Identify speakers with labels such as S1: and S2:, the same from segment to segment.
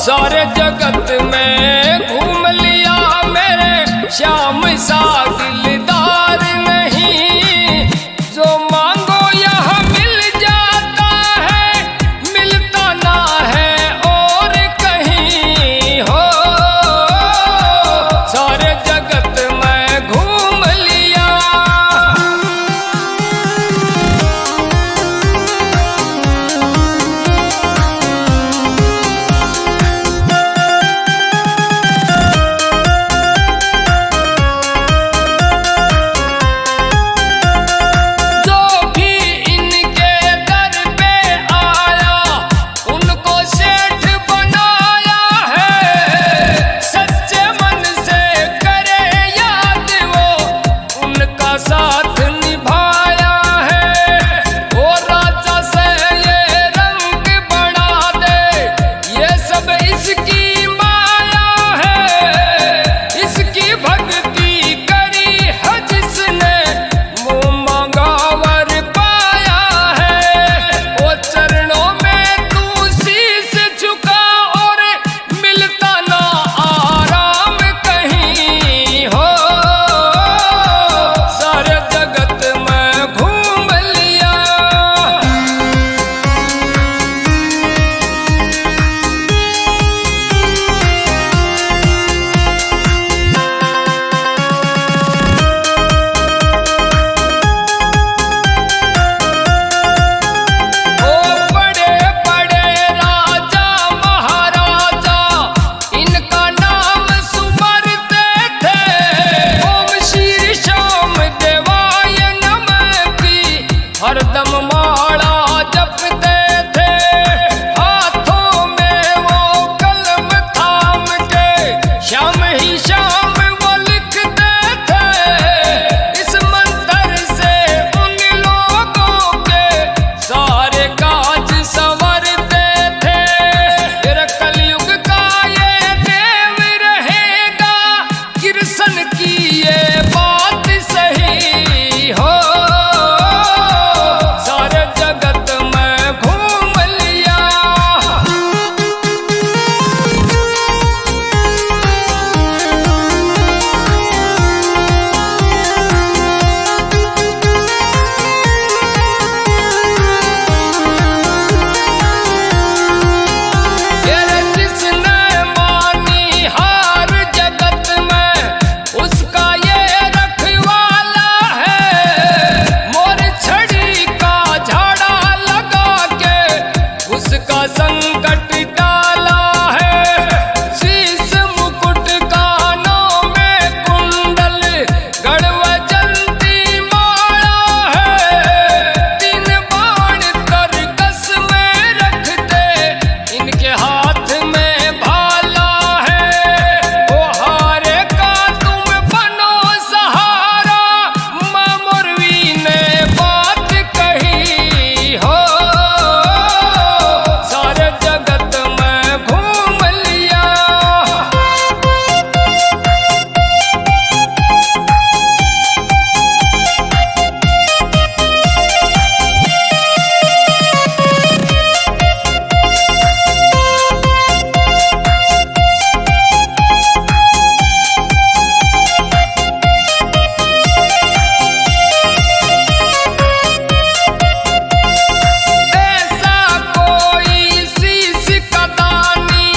S1: सारे जगत में घूम लिया मेरे श्याम सा दिलदार नहीं। जो मांगो यह मिल जाता है, मिलता ना है और कहीं हो। सारे जगत में घूम लिया। साथ निभाया है वो राजा से ये रंग बना दे, ये सब इसकी माया है। इसकी भक्ति करी है जिसने, मुँह मांगा वर पाया है। वो चरणों में तू शीश झुका और मिलता ना आराम कहीं हो। जगत में घूम लिया। ओ बड़े बड़े राजा महाराजा इनका नाम सुमरते थे। ओम श्री श्याम देवाय नमः की हरदम माला जपते थे। हाथों में वो कलम थाम के श्याम ही श्याम वो लिखते थे। इस मंत्र से उन लोगों के सारे काज संवरते थे। फिर कलयुग का ये देव रहेगा, कृष्ण की ये बात सही हो। सारे जगत में घूम लिया। तेरे जिसने मानी हार जगत में, उसका ये रखवाला है। मोर छड़ी का झाड़ा लगा के उसका संकट डाला है। शीश मुकुट कानों में कुंडल गढ़वजंती माला है। तीन बाण तरकस में रखते, इनके हाथ में भाला है। वो हारे का तुम बनो सहारा, माँ मुरवी ने बात कही हो। सारे जगत में घूम लिया। ऐसा कोई शीश का दानी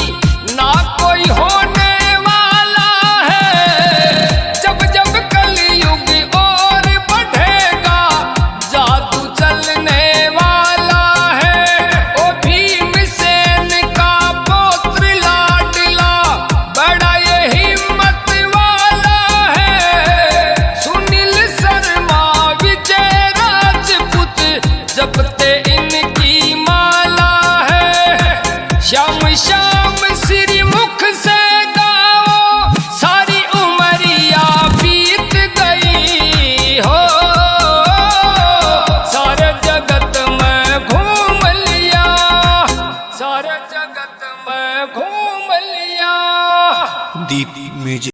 S1: ना कोई होने वाला है। जब जब कलयुग और बढ़ेगा, जादू चलने वाला है। ओ भीमसेन का पौत्र लाडला बड़ा ये हिम्मत वाला है। सुनील शर्मा विजय राजपूत जपते इनकी माला है। श्याम श्याम श्री मुख से गाओ, सारी उमरिया बीत गई हो। सारे जगत में घूम लिया। सारे जगत में घूम लिया।
S2: दीप म्यूजिक।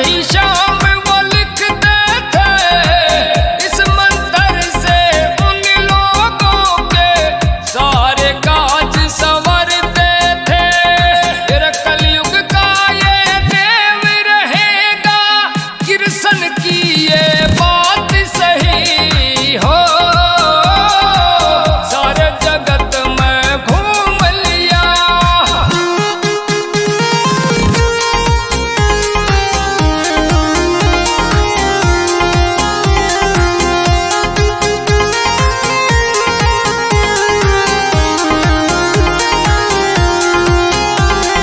S1: वही शाम वो लिखते थे इस मंतर से उन लोगों के सारे काज संवरते थे। फिर कलयुग का ये देव रहेगा कृष्ण की ये बात सही हो। सारे जगत में घूम लिया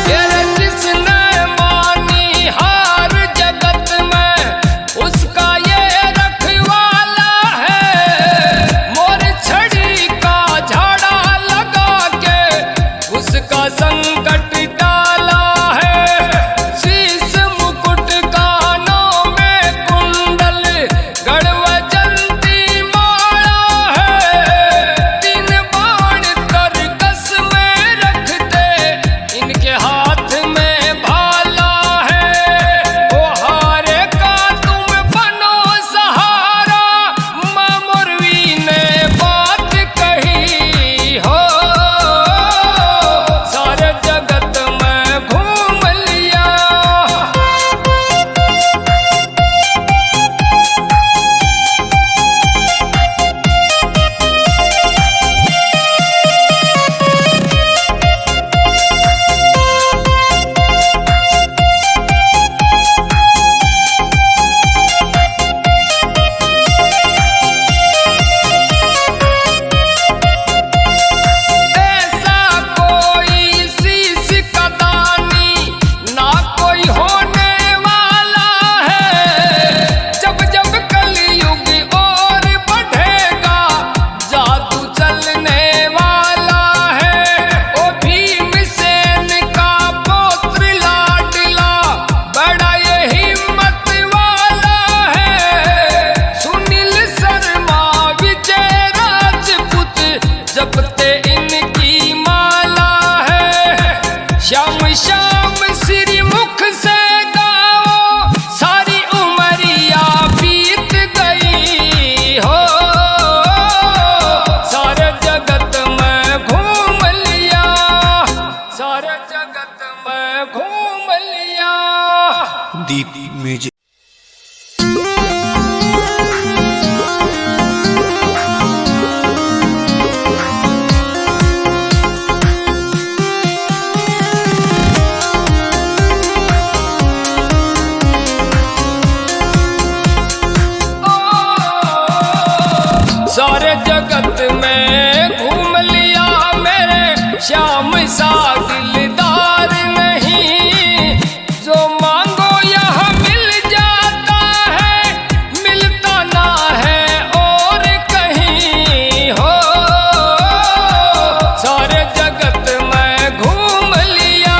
S1: तेरे जिसने मानी हार जगत में उसका ये रखवाला है। मोर छड़ी का झाड़ा लगा के उसका संकट डाला है। शीश मुकुट कानों में कुंडल गढ़वजंती माला है। तीन बाण तरकस में रखते इनके हाथ में भाला है। ओ हारे का तुम बनो सहारा माँ मुरवी ने बात कही हो। सारे जगत में घूम लिया ऐसा कोई शीश का दानी ना कोई होने वाला है। जब जब कलयुग और बढ़ेगा जादू चलने वाला है। ओ भीमसेन का पुत्र लाडला बड़ा ये हिम्मत वाला है। सुनील शर्मा विजय राजपूत जपते इनकी माला है। श्याम श्याम श्री मुख से गाओ सारी उमरिया बीत गई हो। सारे जगत में घूम लिया सारे जगत में घूम लिया।
S2: Deep Music.
S1: सारे जगत में घूम लिया मेरे श्याम सा दिलदार नहीं। जो मांगो यह मिल जाता है मिलता ना है और कहीं हो। सारे जगत में घूम लिया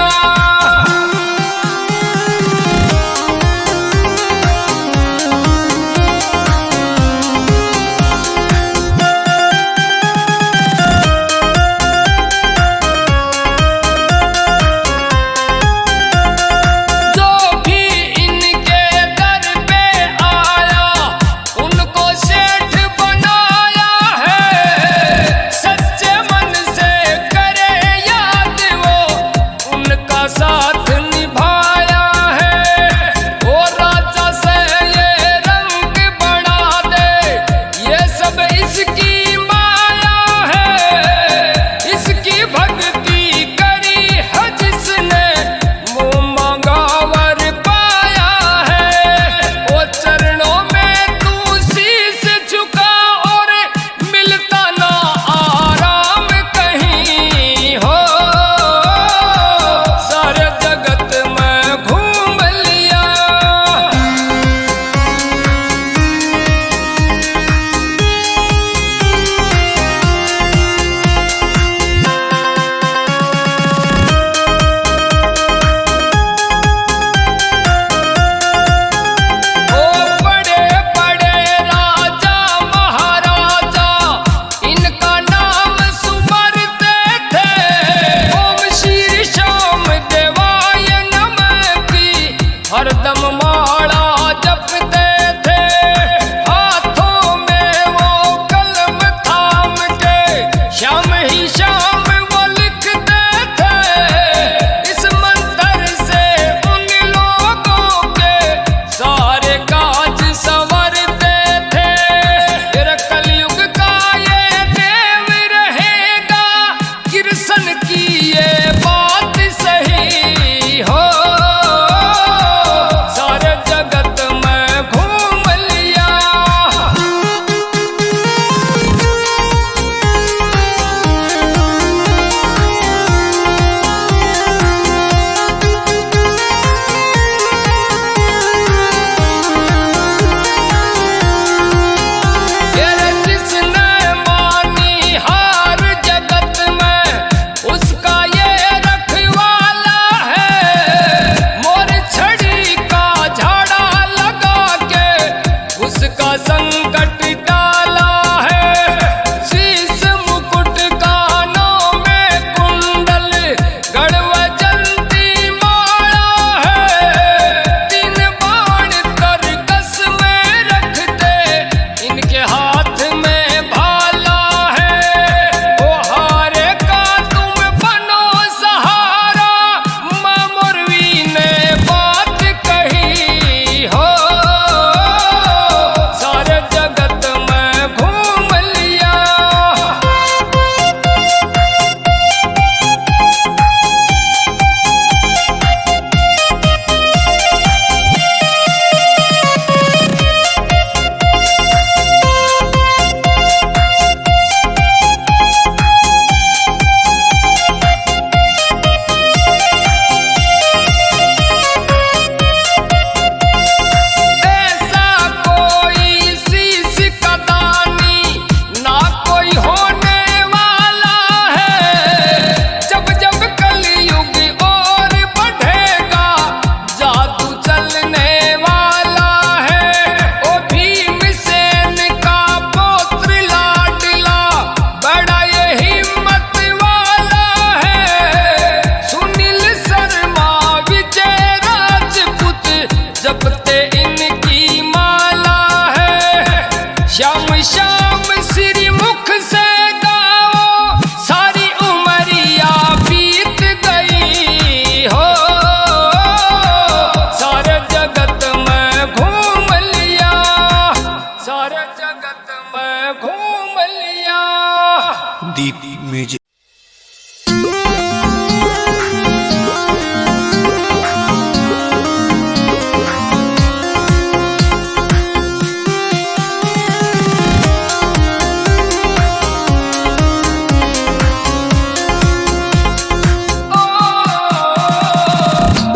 S2: Deep Music.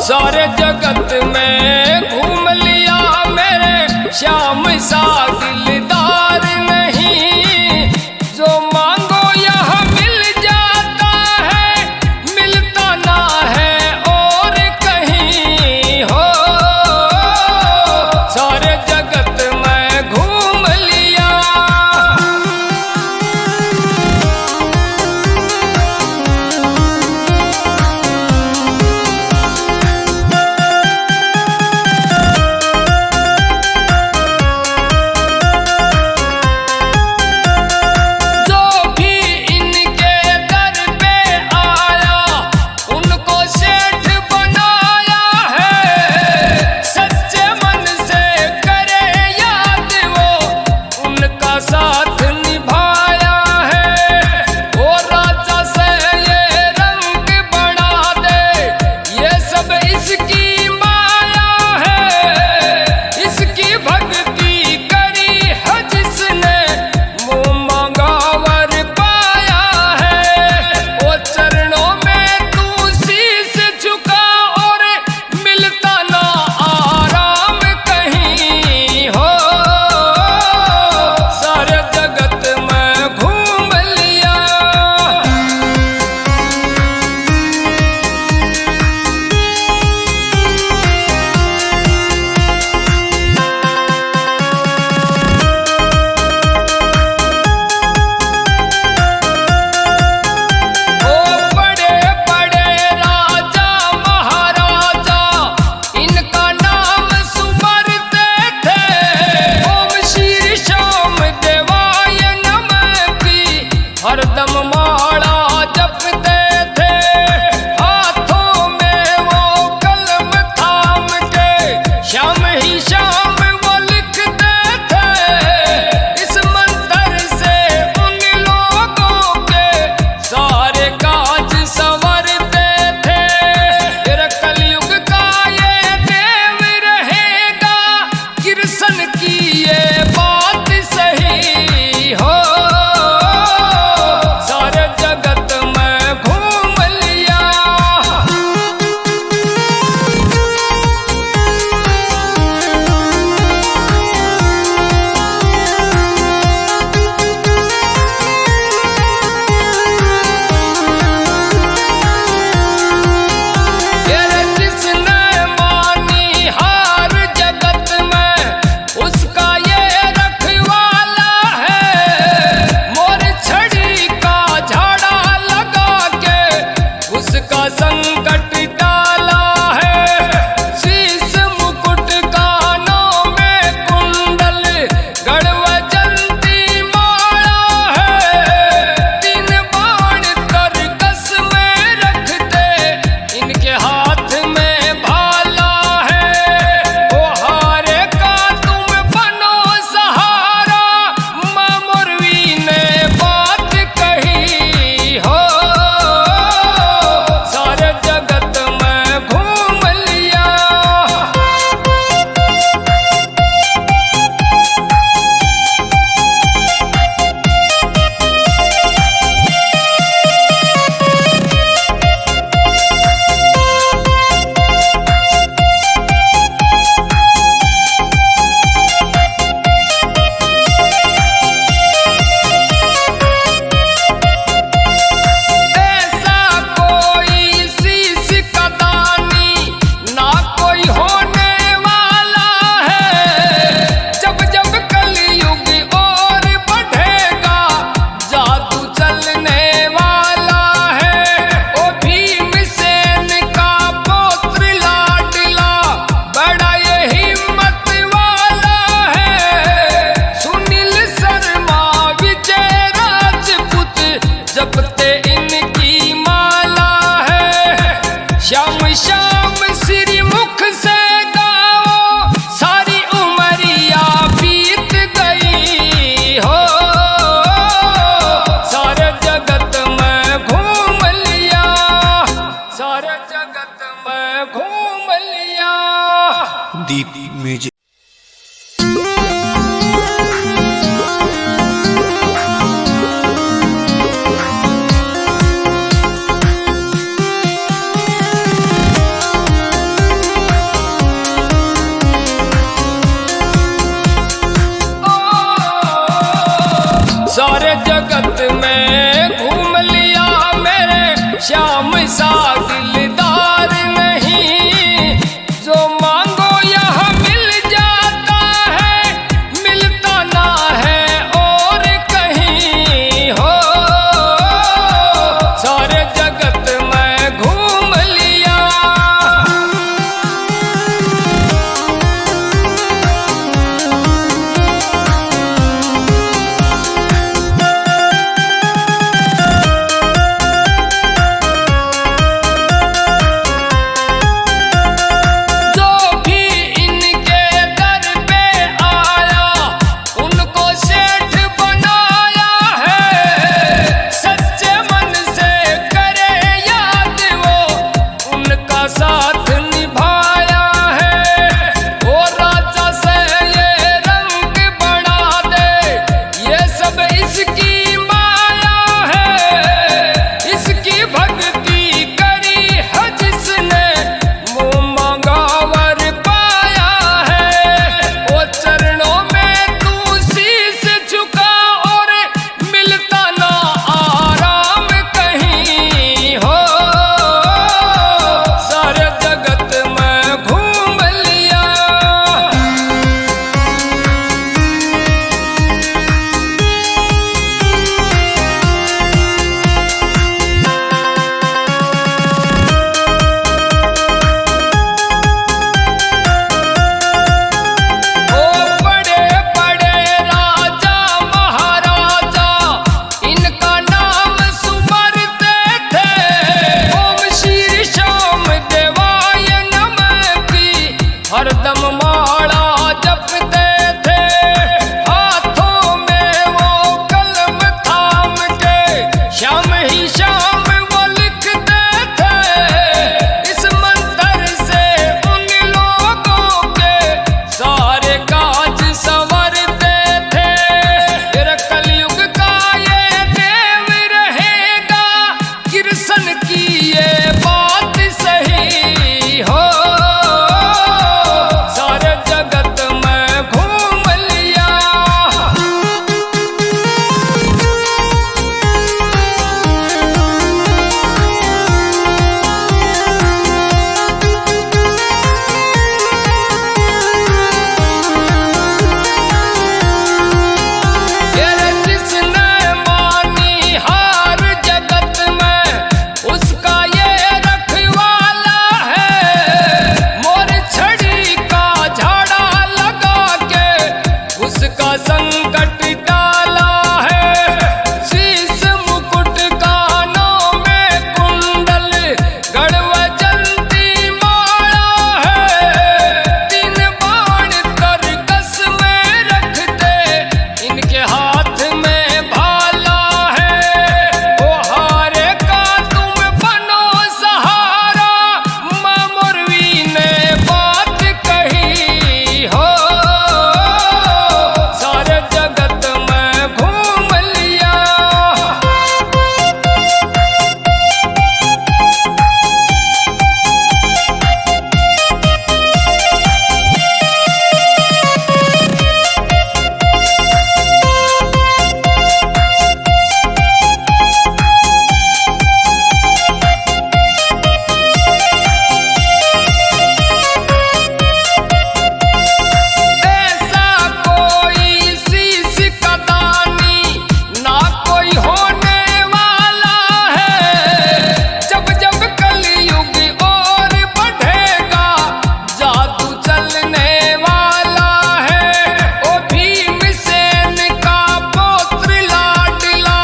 S1: सारे जगत में घूम लिया मेरे श्याम सा दिलदार नहीं, जो मांगो यह मिल जाता है, मिलता ना है और कहीं हो। सारे जगत में घूम लिया। सारे जगत में घूम लिया मेरे श्याम सा दिलदार नहीं। जो मांगो यहाँ मिल जाता है, मिलता ना है और कहीं हो। सारे जगत में घूम लिया। साथ निभाया है वो राजा से ये रंग बढ़ा दे, ये सब इसकी माया है। इसकी भक्ति करी है जिसने मुँह मांगा वर पाया है। वो चरणों में तू शीश झुका और मिलता ना आराम कहीं हो। सारे जगत में घूम लिया। ओ बड़े बड़े राजा महाराजा इनका नाम सुमरते थे। ओम श्री श्याम देवाय नमः की हरदम माला जपते थे। हाथों में वो कलम थाम के श्याम ही श्याम वो लिखते थे। इस मंत्र से उन लोगों के सारे काज संवरते थे। फिर कलयुग का ये देव रहेगा, कृष्ण की ये बात सही हो। सारे जगत में घूम लिया। तेरे जिसने मानी हार जगत में उसका ये रखवाला है। मोर छड़ी का झाड़ा लगा के उसका संकट डाला है। शीश मुकुट कानों में कुंडल गढ़व जलती माला है। तीन बाण तरकस में रखते इनके हाथ में भाला है। ओ हारे का तुम बनो सहारा, माँ मुरवी ने बात कही हो। सारे जगत में घूम लिया। ऐसा कोई शीश का दानी ना कोई होने वाला है। जब जब कलयुग और बढ़ेगा जादू चलने वाला है। ओ भीमसेन का पौत्र लाडला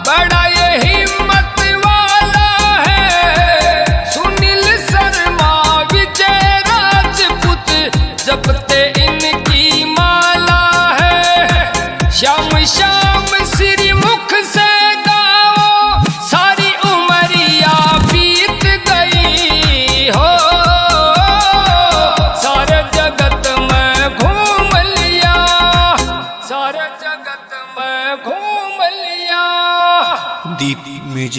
S1: बड़ा ये हिम्मत वाला है। सुनील शर्मा विजय राजपूत जपते इनकी माला है। श्याम श्याम श्री मुख से